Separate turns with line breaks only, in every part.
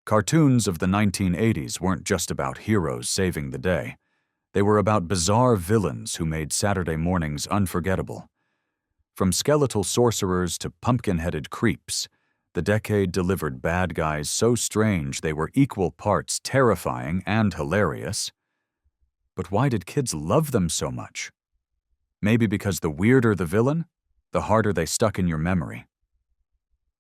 Cartoons of the 1980s weren't just about heroes saving the day. They were about bizarre villains who made Saturday mornings unforgettable. From skeletal sorcerers to pumpkin-headed creeps, the decade delivered bad guys so strange they were equal parts terrifying and hilarious. But why did kids love them so much? Maybe because the weirder the villain, the harder they stuck in your memory.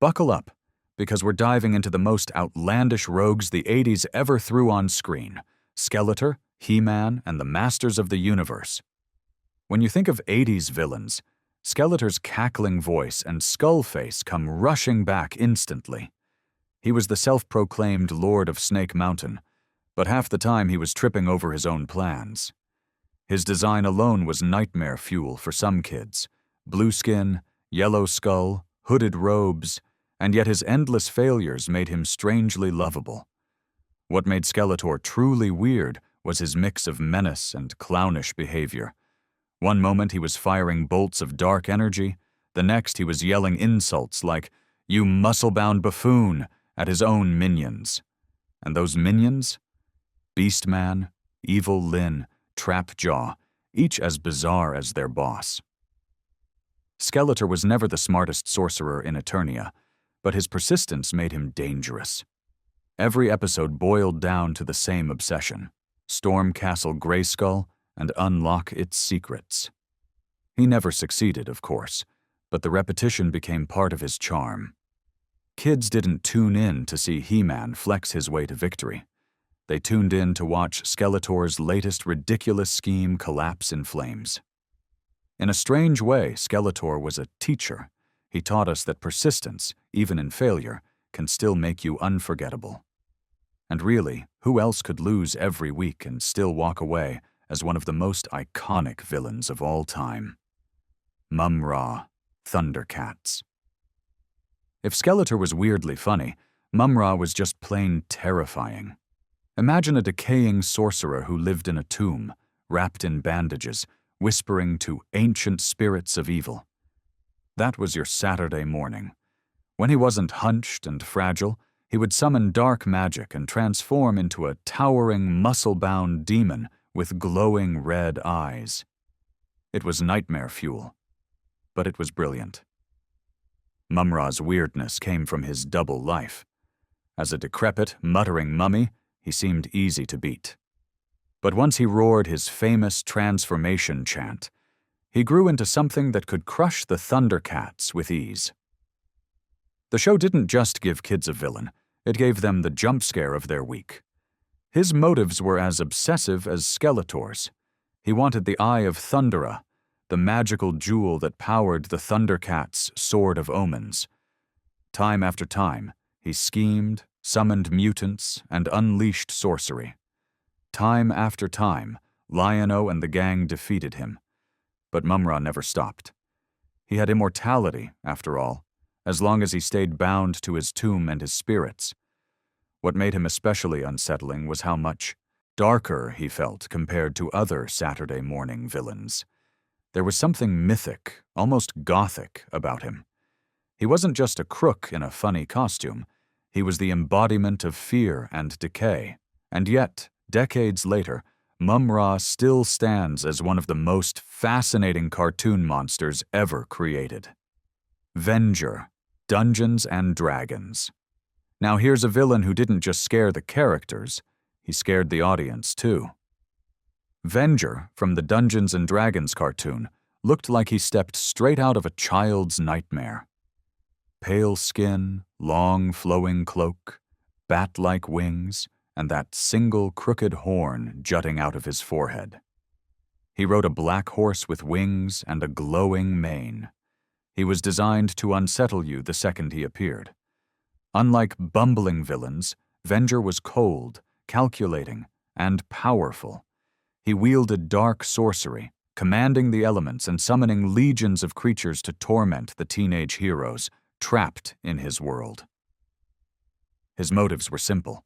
Buckle up, because we're diving into the most outlandish rogues the 80s ever threw on screen: Skeletor, He-Man, and the Masters of the Universe. When you think of 80s villains, Skeletor's cackling voice and skull face come rushing back instantly. He was the self-proclaimed Lord of Snake Mountain, but half the time he was tripping over his own plans. His design alone was nightmare fuel for some kids: blue skin, yellow skull, hooded robes, and yet his endless failures made him strangely lovable. What made Skeletor truly weird was his mix of menace and clownish behavior. One moment he was firing bolts of dark energy, the next he was yelling insults like, "You muscle-bound buffoon," at his own minions. And those minions? Beastman, Evil Lyn, Trapjaw, each as bizarre as their boss. Skeletor was never the smartest sorcerer in Eternia, but his persistence made him dangerous. Every episode boiled down to the same obsession: storm Castle Grayskull and unlock its secrets. He never succeeded, of course, but the repetition became part of his charm. Kids didn't tune in to see He-Man flex his way to victory. They tuned in to watch Skeletor's latest ridiculous scheme collapse in flames. In a strange way, Skeletor was a teacher. He taught us that persistence, even in failure, can still make you unforgettable. And really, who else could lose every week and still walk away as one of the most iconic villains of all time? Mum-Ra, Thundercats. If Skeletor was weirdly funny, Mum-Ra was just plain terrifying. Imagine a decaying sorcerer who lived in a tomb, wrapped in bandages, whispering to ancient spirits of evil. That was your Saturday morning. When he wasn't hunched and fragile, he would summon dark magic and transform into a towering, muscle-bound demon with glowing red eyes. It was nightmare fuel, but it was brilliant. Mum-Ra's weirdness came from his double life. As a decrepit, muttering mummy, he seemed easy to beat. But once he roared his famous transformation chant, he grew into something that could crush the Thundercats with ease. The show didn't just give kids a villain, it gave them the jump scare of their week. His motives were as obsessive as Skeletor's. He wanted the Eye of Thundera, the magical jewel that powered the Thundercats' Sword of Omens. Time after time, he schemed, summoned mutants, and unleashed sorcery. Time after time, Lion-O and the gang defeated him. But Mum-Ra never stopped. He had immortality, after all, as long as he stayed bound to his tomb and his spirits. What made him especially unsettling was how much darker he felt compared to other Saturday morning villains. There was something mythic, almost gothic, about him. He wasn't just a crook in a funny costume. He was the embodiment of fear and decay. And yet, decades later, Mum-Ra still stands as one of the most fascinating cartoon monsters ever created. Venger, Dungeons and Dragons. Now here's a villain who didn't just scare the characters, he scared the audience too. Venger, from the Dungeons and Dragons cartoon, looked like he stepped straight out of a child's nightmare. Pale skin, long flowing cloak, bat-like wings, and that single crooked horn jutting out of his forehead. He rode a black horse with wings and a glowing mane. He was designed to unsettle you the second he appeared. Unlike bumbling villains, Venger was cold, calculating, and powerful. He wielded dark sorcery, commanding the elements and summoning legions of creatures to torment the teenage heroes trapped in his world. His motives were simple: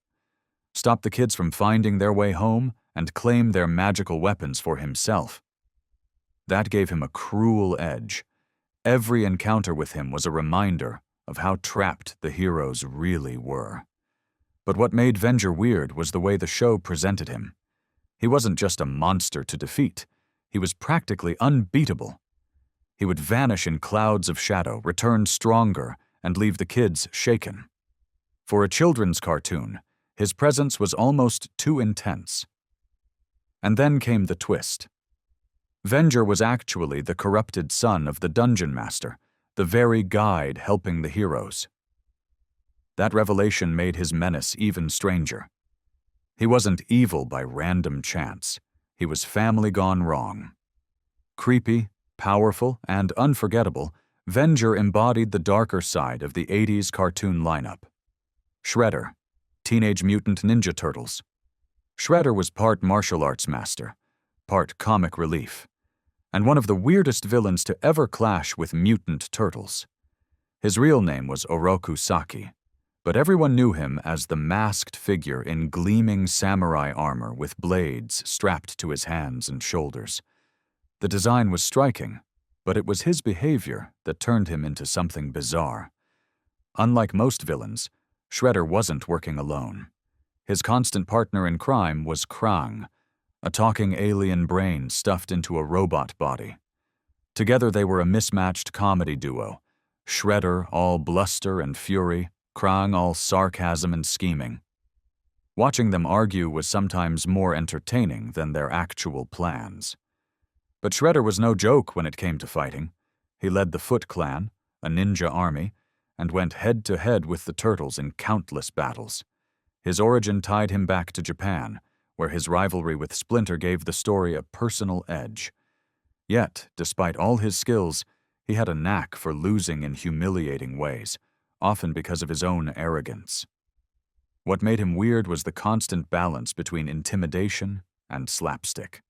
stop the kids from finding their way home and claim their magical weapons for himself. That gave him a cruel edge. Every encounter with him was a reminder of how trapped the heroes really were. But what made Venger weird was the way the show presented him. He wasn't just a monster to defeat. He was practically unbeatable. He would vanish in clouds of shadow, return stronger, and leave the kids shaken. For a children's cartoon, his presence was almost too intense. And then came the twist. Venger was actually the corrupted son of the Dungeon Master, the very guide helping the heroes. That revelation made his menace even stranger. He wasn't evil by random chance. He was family gone wrong. Creepy, powerful, and unforgettable, Venger embodied the darker side of the 80s cartoon lineup. Shredder, Teenage Mutant Ninja Turtles. Shredder was part martial arts master, part comic relief, and one of the weirdest villains to ever clash with mutant turtles. His real name was Oroku Saki, but everyone knew him as the masked figure in gleaming samurai armor with blades strapped to his hands and shoulders. The design was striking, but it was his behavior that turned him into something bizarre. Unlike most villains, Shredder wasn't working alone. His constant partner in crime was Krang, a talking alien brain stuffed into a robot body. Together they were a mismatched comedy duo, Shredder all bluster and fury, Krang all sarcasm and scheming. Watching them argue was sometimes more entertaining than their actual plans. But Shredder was no joke when it came to fighting. He led the Foot Clan, a ninja army, and went head-to-head with the Turtles in countless battles. His origin tied him back to Japan, where his rivalry with Splinter gave the story a personal edge. Yet, despite all his skills, he had a knack for losing in humiliating ways, often because of his own arrogance. What made him weird was the constant balance between intimidation and slapstick.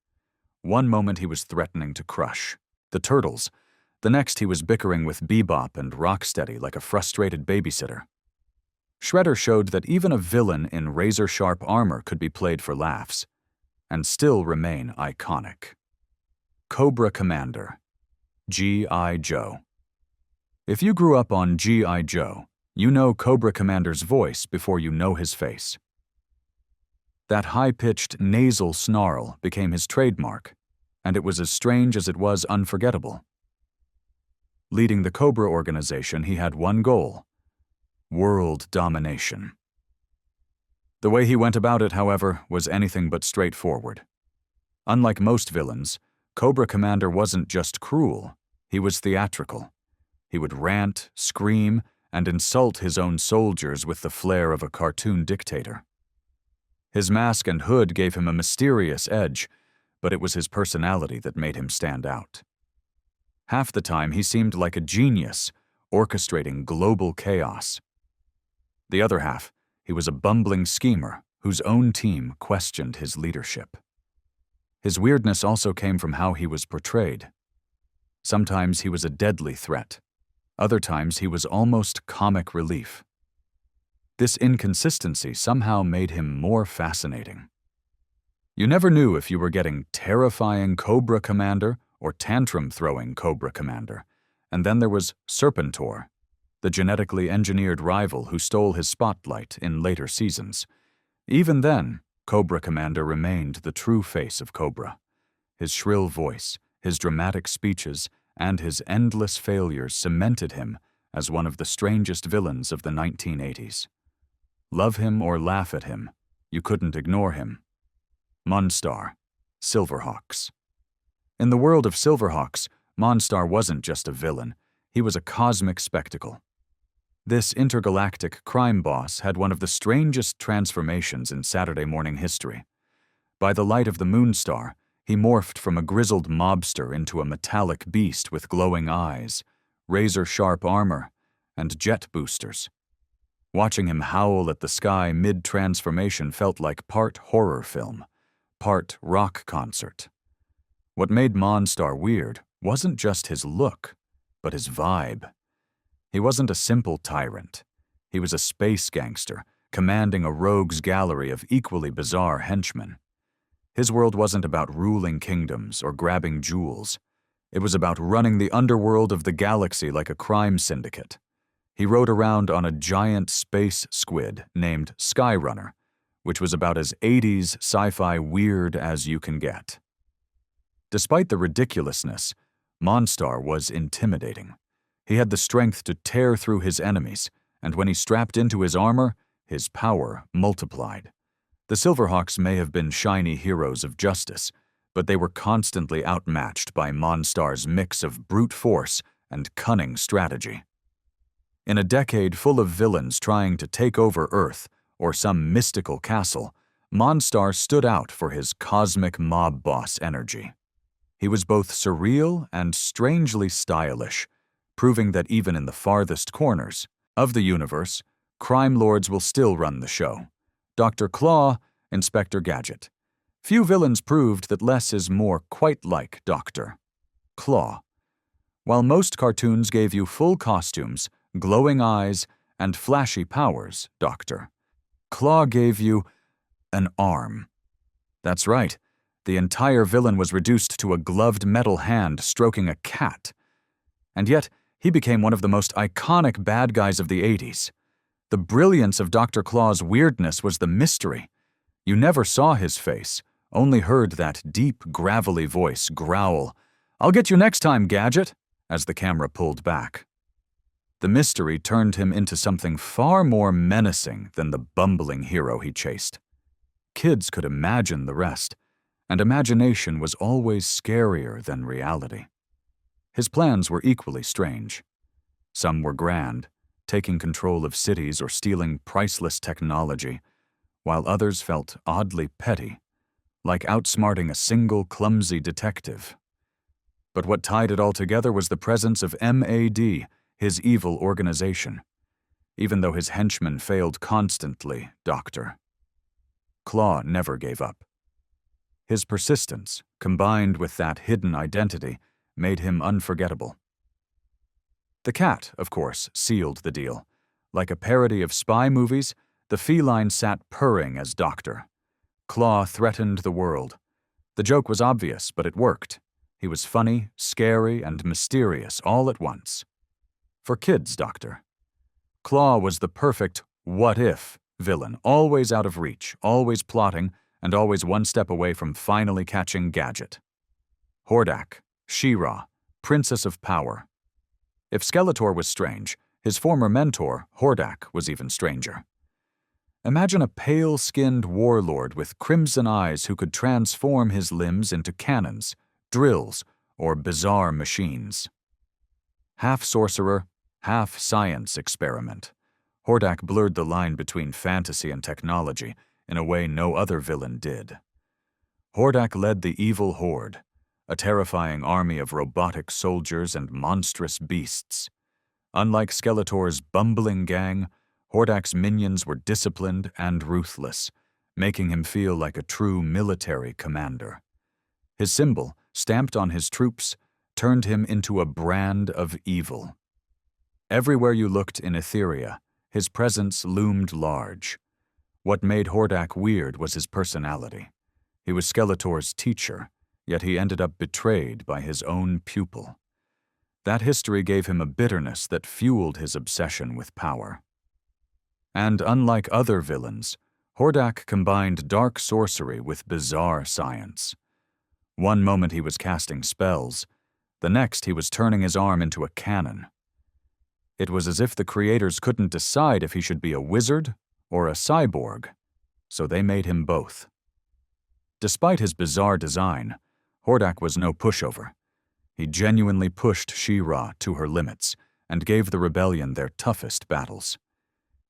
One moment he was threatening to crush the Turtles. The next he was bickering with Bebop and Rocksteady like a frustrated babysitter. Shredder showed that even a villain in razor-sharp armor could be played for laughs, and still remain iconic. Cobra Commander, G.I. Joe. If you grew up on G.I. Joe, you know Cobra Commander's voice before you know his face. That high-pitched nasal snarl became his trademark, and it was as strange as it was unforgettable. Leading the Cobra organization, he had one goal: world domination. The way he went about it, however, was anything but straightforward. Unlike most villains, Cobra Commander wasn't just cruel, he was theatrical. He would rant, scream, and insult his own soldiers with the flair of a cartoon dictator. His mask and hood gave him a mysterious edge, but it was his personality that made him stand out. Half the time he seemed like a genius, orchestrating global chaos. The other half, he was a bumbling schemer whose own team questioned his leadership. His weirdness also came from how he was portrayed. Sometimes he was a deadly threat. Other times he was almost comic relief. This inconsistency somehow made him more fascinating. You never knew if you were getting terrifying Cobra Commander or tantrum-throwing Cobra Commander. And then there was Serpentor, the genetically engineered rival who stole his spotlight in later seasons. Even then, Cobra Commander remained the true face of Cobra. His shrill voice, his dramatic speeches, and his endless failures cemented him as one of the strangest villains of the 1980s. Love him or laugh at him, you couldn't ignore him. Monstar, Silverhawks. In the world of Silverhawks, Monstar wasn't just a villain, he was a cosmic spectacle. This intergalactic crime boss had one of the strangest transformations in Saturday morning history. By the light of the Moonstar, he morphed from a grizzled mobster into a metallic beast with glowing eyes, razor-sharp armor, and jet boosters. Watching him howl at the sky mid-transformation felt like part horror film, part rock concert. What made Monstar weird wasn't just his look, but his vibe. He wasn't a simple tyrant. He was a space gangster, commanding a rogues gallery of equally bizarre henchmen. His world wasn't about ruling kingdoms or grabbing jewels. It was about running the underworld of the galaxy like a crime syndicate. He rode around on a giant space squid named Skyrunner, which was about as 80s sci-fi weird as you can get. Despite the ridiculousness, Monstar was intimidating. He had the strength to tear through his enemies, and when he strapped into his armor, his power multiplied. The Silverhawks may have been shiny heroes of justice, but they were constantly outmatched by Monstar's mix of brute force and cunning strategy. In a decade full of villains trying to take over Earth or some mystical castle, Monstar stood out for his cosmic mob boss energy. He was both surreal and strangely stylish, proving that even in the farthest corners of the universe, crime lords will still run the show. Dr. Claw, Inspector Gadget. Few villains proved that less is more, quite like Dr. Claw. While most cartoons gave you full costumes, glowing eyes, and flashy powers, Dr. Claw gave you an arm. That's right, the entire villain was reduced to a gloved metal hand stroking a cat. And yet, he became one of the most iconic bad guys of the 80s. The brilliance of Dr. Claw's weirdness was the mystery. You never saw his face, only heard that deep, gravelly voice growl, "I'll get you next time, Gadget," as the camera pulled back. The mystery turned him into something far more menacing than the bumbling hero he chased. Kids could imagine the rest, and imagination was always scarier than reality. His plans were equally strange. Some were grand, taking control of cities or stealing priceless technology, while others felt oddly petty, like outsmarting a single clumsy detective. But what tied it all together was the presence of MAD, his evil organization. Even though his henchmen failed constantly, Dr. Claw never gave up. His persistence, combined with that hidden identity, made him unforgettable. The cat, of course, sealed the deal. Like a parody of spy movies, the feline sat purring as Dr. Claw threatened the world. The joke was obvious, but it worked. He was funny, scary, and mysterious all at once. For kids, Dr. Claw was the perfect what-if villain, always out of reach, always plotting, and always one step away from finally catching Gadget. Hordak, She-Ra, Princess of Power. If Skeletor was strange, his former mentor, Hordak, was even stranger. Imagine a pale-skinned warlord with crimson eyes who could transform his limbs into cannons, drills, or bizarre machines. Half sorcerer, half science experiment, Hordak blurred the line between fantasy and technology in a way no other villain did. Hordak led the evil Horde, a terrifying army of robotic soldiers and monstrous beasts. Unlike Skeletor's bumbling gang, Hordak's minions were disciplined and ruthless, making him feel like a true military commander. His symbol, stamped on his troops, turned him into a brand of evil. Everywhere you looked in Etheria, his presence loomed large. What made Hordak weird was his personality. He was Skeletor's teacher, yet he ended up betrayed by his own pupil. That history gave him a bitterness that fueled his obsession with power. And unlike other villains, Hordak combined dark sorcery with bizarre science. One moment he was casting spells, the next he was turning his arm into a cannon. It was as if the creators couldn't decide if he should be a wizard or a cyborg, so they made him both. Despite his bizarre design, Hordak was no pushover. He genuinely pushed She-Ra to her limits and gave the rebellion their toughest battles.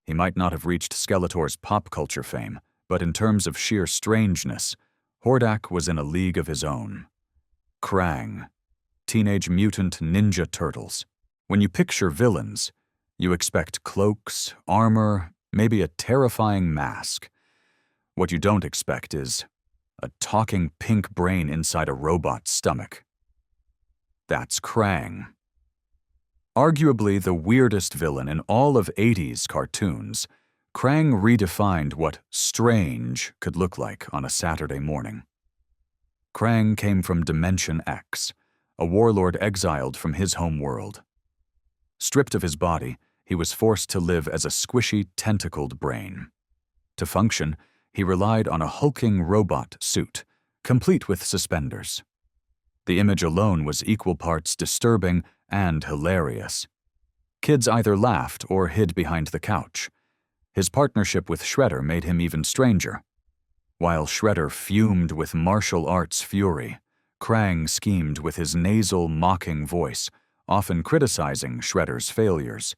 He might not have reached Skeletor's pop culture fame, but in terms of sheer strangeness, Hordak was in a league of his own. Krang, Teenage Mutant Ninja Turtles. When you picture villains, you expect cloaks, armor, maybe a terrifying mask. What you don't expect is a talking pink brain inside a robot's stomach. That's Krang. Arguably the weirdest villain in all of 80s cartoons, Krang redefined what strange could look like on a Saturday morning. Krang came from Dimension X, a warlord exiled from his home world. Stripped of his body, he was forced to live as a squishy, tentacled brain. To function, he relied on a hulking robot suit, complete with suspenders. The image alone was equal parts disturbing and hilarious. Kids either laughed or hid behind the couch. His partnership with Shredder made him even stranger. While Shredder fumed with martial arts fury, Krang schemed with his nasal, mocking voice, often criticizing Shredder's failures.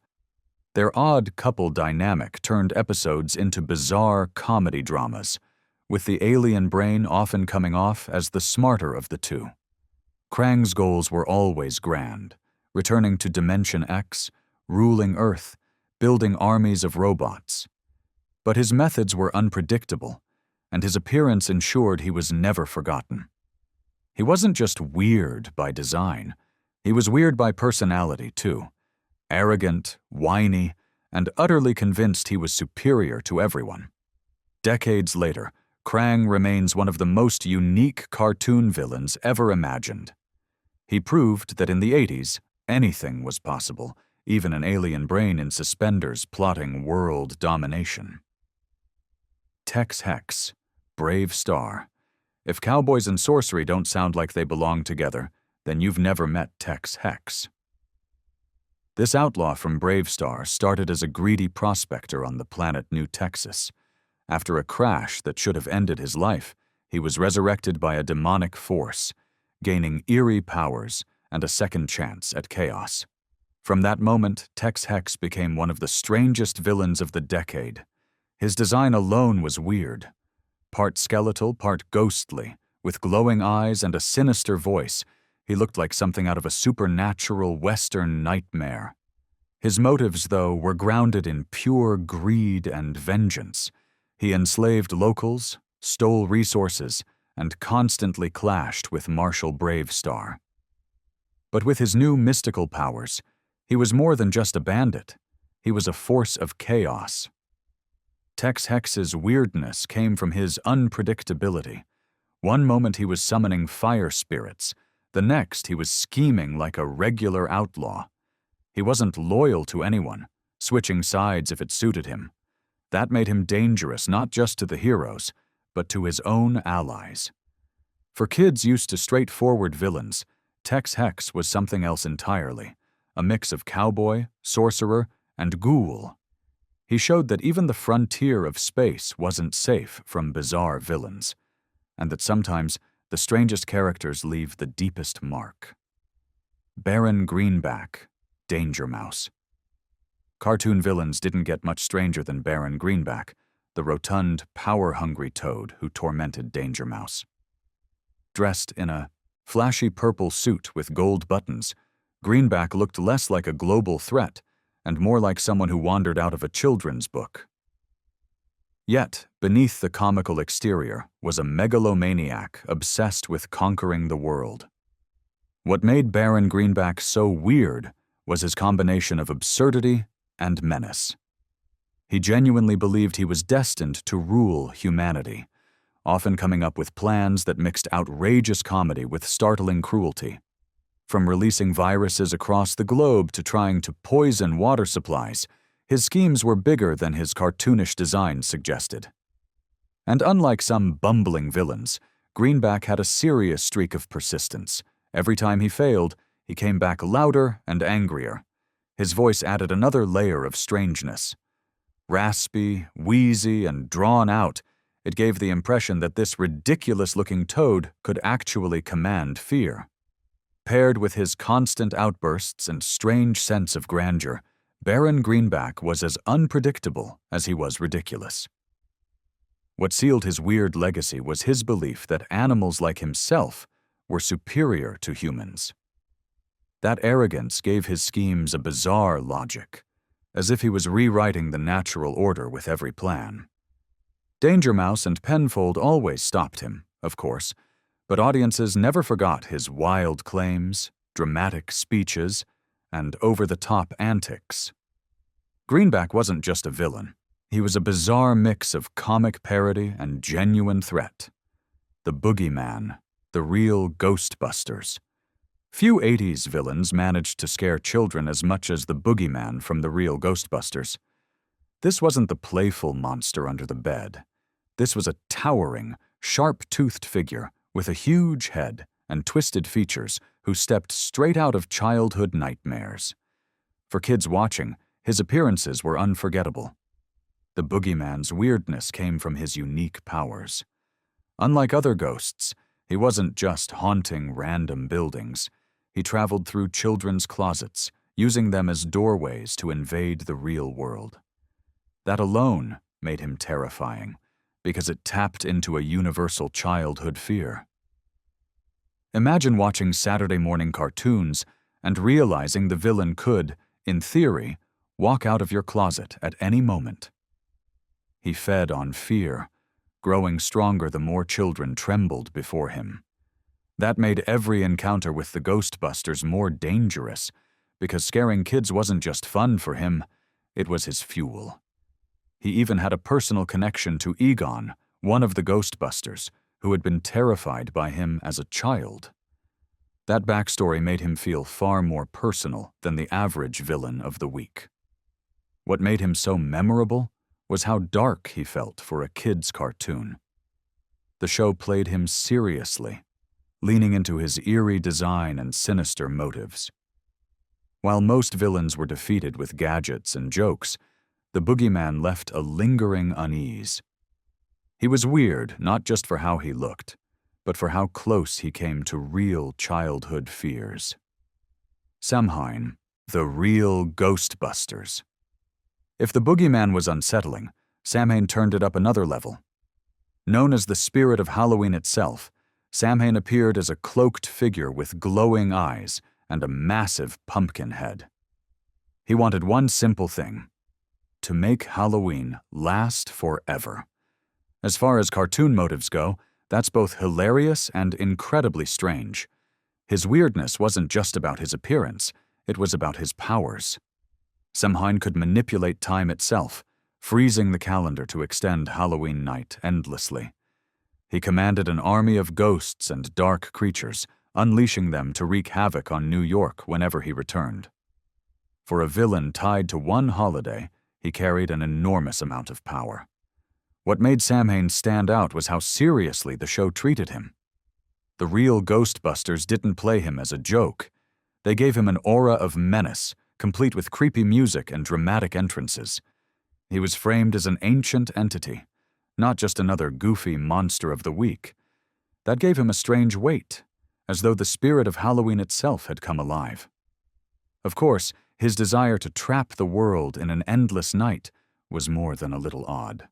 Their odd couple dynamic turned episodes into bizarre comedy dramas, with the alien brain often coming off as the smarter of the two. Krang's goals were always grand, returning to Dimension X, ruling Earth, building armies of robots. But his methods were unpredictable, and his appearance ensured he was never forgotten. He wasn't just weird by design, he was weird by personality, too. Arrogant, whiny, and utterly convinced he was superior to everyone. Decades later, Krang remains one of the most unique cartoon villains ever imagined. He proved that in the 80s, anything was possible, even an alien brain in suspenders plotting world domination. Tex Hex, Brave Star. If cowboys and sorcery don't sound like they belong together, then you've never met Tex Hex. This outlaw from Brave Star started as a greedy prospector on the planet New Texas. After a crash that should have ended his life, he was resurrected by a demonic force, gaining eerie powers and a second chance at chaos. From that moment, Tex Hex became one of the strangest villains of the decade. His design alone was weird. Part skeletal, part ghostly, with glowing eyes and a sinister voice, he looked like something out of a supernatural Western nightmare. His motives, though, were grounded in pure greed and vengeance. He enslaved locals, stole resources, and constantly clashed with Marshal Brave Star. But with his new mystical powers, he was more than just a bandit. He was a force of chaos. Tex Hex's weirdness came from his unpredictability. One moment he was summoning fire spirits, the next he was scheming like a regular outlaw. He wasn't loyal to anyone, switching sides if it suited him. That made him dangerous not just to the heroes, but to his own allies. For kids used to straightforward villains, Tex Hex was something else entirely, a mix of cowboy, sorcerer, and ghoul. He showed that even the frontier of space wasn't safe from bizarre villains, and that sometimes the strangest characters leave the deepest mark. Baron Greenback, Danger Mouse. Cartoon villains didn't get much stranger than Baron Greenback, the rotund, power-hungry toad who tormented Danger Mouse. Dressed in a flashy purple suit with gold buttons, Greenback looked less like a global threat and more like someone who wandered out of a children's book. Yet, beneath the comical exterior was a megalomaniac obsessed with conquering the world. What made Baron Greenback so weird was his combination of absurdity and menace. He genuinely believed he was destined to rule humanity, often coming up with plans that mixed outrageous comedy with startling cruelty. From releasing viruses across the globe to trying to poison water supplies, his schemes were bigger than his cartoonish design suggested. And unlike some bumbling villains, Greenback had a serious streak of persistence. Every time he failed, he came back louder and angrier. His voice added another layer of strangeness. Raspy, wheezy, and drawn out, it gave the impression that this ridiculous-looking toad could actually command fear. Paired with his constant outbursts and strange sense of grandeur, Baron Greenback was as unpredictable as he was ridiculous. What sealed his weird legacy was his belief that animals like himself were superior to humans. That arrogance gave his schemes a bizarre logic, as if he was rewriting the natural order with every plan. Danger Mouse and Penfold always stopped him, of course, but audiences never forgot his wild claims, dramatic speeches, and over-the-top antics. Greenback wasn't just a villain. He was a bizarre mix of comic parody and genuine threat. The boogeyman, the real Ghostbusters. Few 80s villains managed to scare children as much as the boogeyman from the real Ghostbusters. This wasn't the playful monster under the bed. This was a towering, sharp-toothed figure with a huge head and twisted features who stepped straight out of childhood nightmares. For kids watching, his appearances were unforgettable. The boogeyman's weirdness came from his unique powers. Unlike other ghosts, he wasn't just haunting random buildings. He traveled through children's closets, using them as doorways to invade the real world. That alone made him terrifying, because it tapped into a universal childhood fear. Imagine watching Saturday morning cartoons and realizing the villain could, in theory, walk out of your closet at any moment. He fed on fear, growing stronger the more children trembled before him. That made every encounter with the Ghostbusters more dangerous, because scaring kids wasn't just fun for him, it was his fuel. He even had a personal connection to Egon, one of the Ghostbusters, who had been terrified by him as a child. That backstory made him feel far more personal than the average villain of the week. What made him so memorable was how dark he felt for a kid's cartoon. The show played him seriously, leaning into his eerie design and sinister motives. While most villains were defeated with gadgets and jokes, the boogeyman left a lingering unease. He was weird not just for how he looked, but for how close he came to real childhood fears. Samhain, the real Ghostbusters. If the boogeyman was unsettling, Samhain turned it up another level. Known as the spirit of Halloween itself, Samhain appeared as a cloaked figure with glowing eyes and a massive pumpkin head. He wanted one simple thing: to make Halloween last forever. As far as cartoon motives go, that's both hilarious and incredibly strange. His weirdness wasn't just about his appearance, it was about his powers. Samhain could manipulate time itself, freezing the calendar to extend Halloween night endlessly. He commanded an army of ghosts and dark creatures, unleashing them to wreak havoc on New York whenever he returned. For a villain tied to one holiday, he carried an enormous amount of power. What made Samhain stand out was how seriously the show treated him. The real Ghostbusters didn't play him as a joke. They gave him an aura of menace, complete with creepy music and dramatic entrances. He was framed as an ancient entity, not just another goofy monster of the week. That gave him a strange weight, as though the spirit of Halloween itself had come alive. Of course, his desire to trap the world in an endless night was more than a little odd.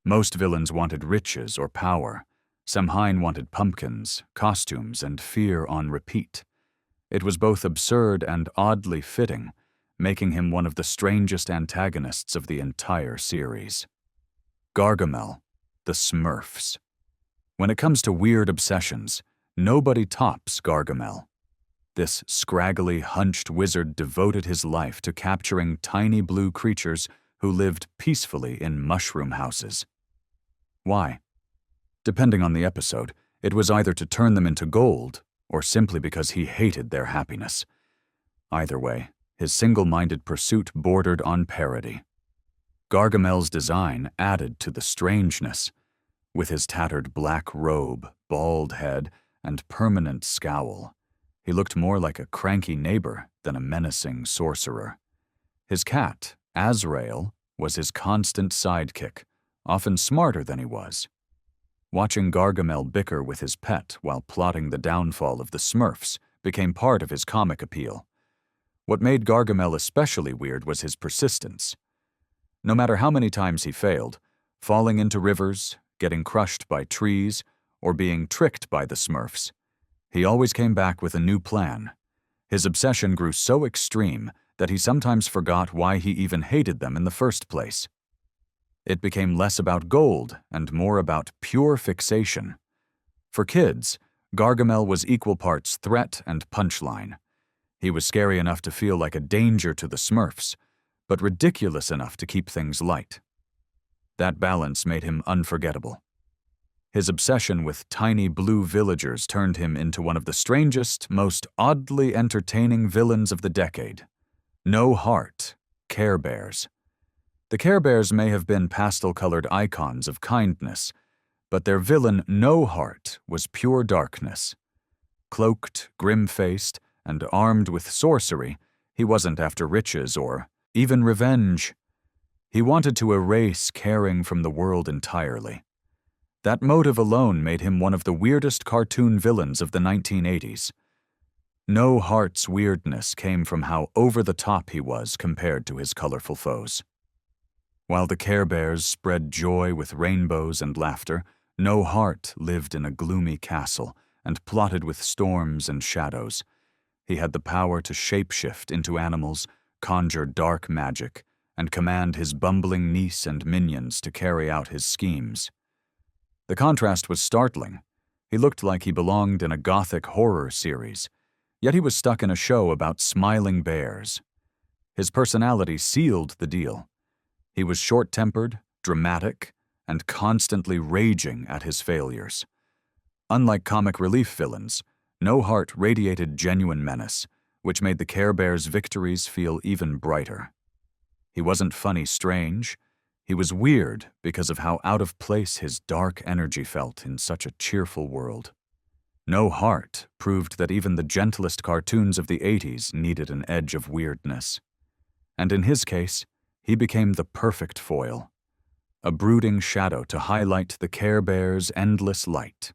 Most villains wanted riches or power. Samhain wanted pumpkins, costumes, and fear on repeat. It was both absurd and oddly fitting, making him one of the strangest antagonists of the entire series. Gargamel, the Smurfs. When it comes to weird obsessions, nobody tops Gargamel. This scraggly, hunched wizard devoted his life to capturing tiny blue creatures who lived peacefully in mushroom houses. Why? Depending on the episode, it was either to turn them into gold or simply because he hated their happiness. Either way, his single-minded pursuit bordered on parody. Gargamel's design added to the strangeness. With his tattered black robe, bald head, and permanent scowl, he looked more like a cranky neighbor than a menacing sorcerer. His cat, Azrael, was his constant sidekick, often smarter than he was. Watching Gargamel bicker with his pet while plotting the downfall of the Smurfs became part of his comic appeal. What made Gargamel especially weird was his persistence. No matter how many times he failed, falling into rivers, getting crushed by trees, or being tricked by the Smurfs, he always came back with a new plan. His obsession grew so extreme that he sometimes forgot why he even hated them in the first place. It became less about gold and more about pure fixation. For kids, Gargamel was equal parts threat and punchline. He was scary enough to feel like a danger to the Smurfs, but ridiculous enough to keep things light. That balance made him unforgettable. His obsession with tiny blue villagers turned him into one of the strangest, most oddly entertaining villains of the decade. No Heart, Care Bears. The Care Bears may have been pastel-colored icons of kindness, but their villain, No Heart, was pure darkness. Cloaked, grim-faced, and armed with sorcery, he wasn't after riches or even revenge. He wanted to erase caring from the world entirely. That motive alone made him one of the weirdest cartoon villains of the 1980s. No Heart's weirdness came from how over-the-top he was compared to his colorful foes. While the Care Bears spread joy with rainbows and laughter, No Heart lived in a gloomy castle and plotted with storms and shadows. He had the power to shapeshift into animals, conjure dark magic, and command his bumbling niece and minions to carry out his schemes. The contrast was startling. He looked like he belonged in a gothic horror series, yet he was stuck in a show about smiling bears. His personality sealed the deal. He was short-tempered, dramatic, and constantly raging at his failures. Unlike comic relief villains, No Heart radiated genuine menace, which made the Care Bears' victories feel even brighter. He wasn't funny strange. He was weird because of how out of place his dark energy felt in such a cheerful world. No Heart proved that even the gentlest cartoons of the 80s needed an edge of weirdness. And in his case, he became the perfect foil, a brooding shadow to highlight the Care Bears' endless light.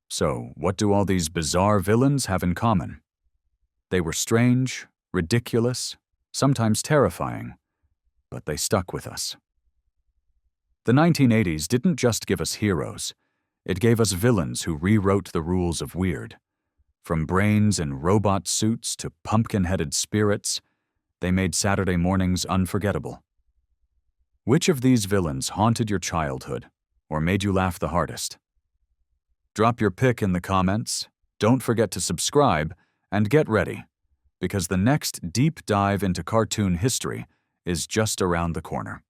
So, what do all these bizarre villains have in common? They were strange, ridiculous, sometimes terrifying, but they stuck with us. The 1980s didn't just give us heroes, it gave us villains who rewrote the rules of weird. From brains in robot suits to pumpkin-headed spirits, they made Saturday mornings unforgettable. Which of these villains haunted your childhood or made you laugh the hardest? Drop your pick in the comments, don't forget to subscribe, and get ready, because the next deep dive into cartoon history is just around the corner.